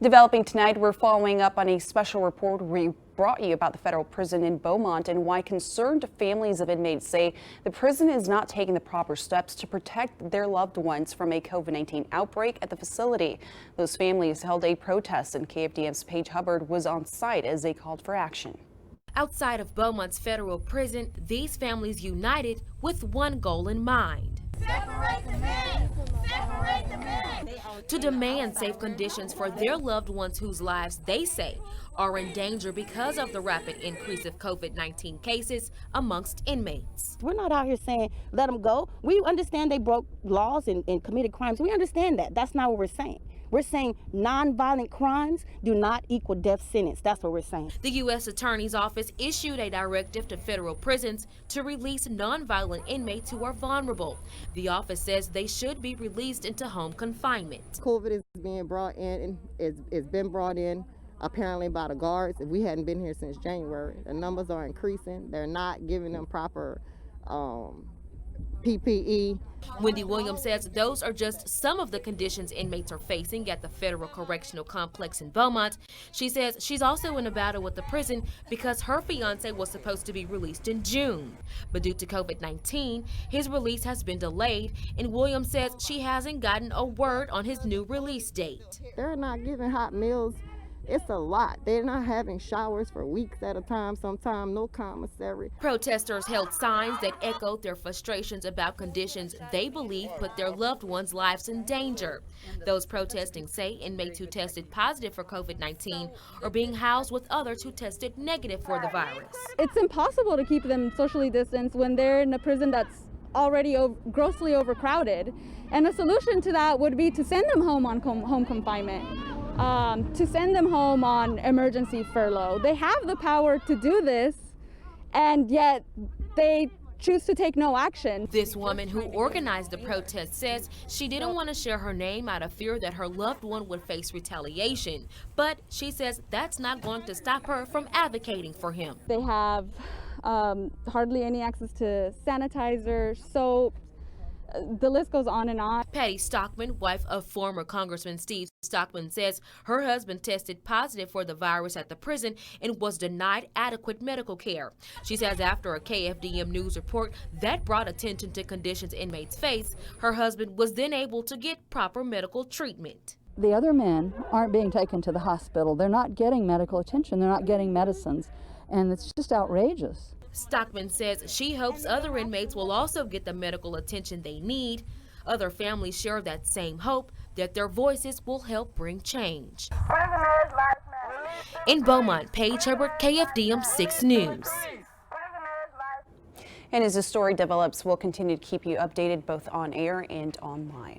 Developing tonight, we're following up on a special report we brought you about the federal prison in Beaumont and why concerned families of inmates say the prison is not taking the proper steps to protect their loved ones from a COVID-19 outbreak at the facility. Those families held a protest, and KFDM's Paige Hubbard was on site as they called for action. Outside of Beaumont's federal prison, these families united with one goal in mind: separate the men! Separate the men! To demand safe conditions for their loved ones whose lives they say are in danger because of the rapid increase of COVID-19 cases amongst inmates. We're not out here saying let them go. We understand they broke laws and committed crimes. We understand that. That's not what we're saying. We're saying nonviolent crimes do not equal death sentence. That's what we're saying. The U.S. Attorney's Office issued a directive to federal prisons to release nonviolent inmates who are vulnerable. The office says they should be released into home confinement. COVID is being brought in, and it's been brought in apparently by the guards. If we hadn't been here since January, the numbers are increasing. They're not giving them proper PPE. Wendy Williams says those are just some of the conditions inmates are facing at the Federal Correctional Complex in Beaumont. She says she's also in a battle with the prison because her fiance was supposed to be released in June. But due to COVID-19, his release has been delayed, and Williams says she hasn't gotten a word on his new release date. They're not giving hot meals. It's a lot. They're not having showers for weeks at a time, sometimes no commissary. Protesters held signs that echoed their frustrations about conditions they believe put their loved ones' lives in danger. Those protesting say inmates who tested positive for COVID-19 are being housed with others who tested negative for the virus. It's impossible to keep them socially distanced when they're in a prison that's already grossly overcrowded. And a solution to that would be to send them home on home confinement. To send them home on emergency furlough. They have the power to do this, and yet they choose to take no action. This woman who organized the protest says she didn't want to share her name out of fear that her loved one would face retaliation. But she says that's not going to stop her from advocating for him. They have hardly any access to sanitizer, soap. The list goes on and on. Patty Stockman, wife of former Congressman Steve Stockman, says her husband tested positive for the virus at the prison and was denied adequate medical care. She says after a KFDM news report that brought attention to conditions inmates face, her husband was then able to get proper medical treatment. The other men aren't being taken to the hospital. They're not getting medical attention. They're not getting medicines. And it's just outrageous. Stockman says she hopes other inmates will also get the medical attention they need. Other families share that same hope that their voices will help bring change. In Beaumont, Paige Hubbard, KFDM 6 News. And as the story develops, we'll continue to keep you updated both on air and online.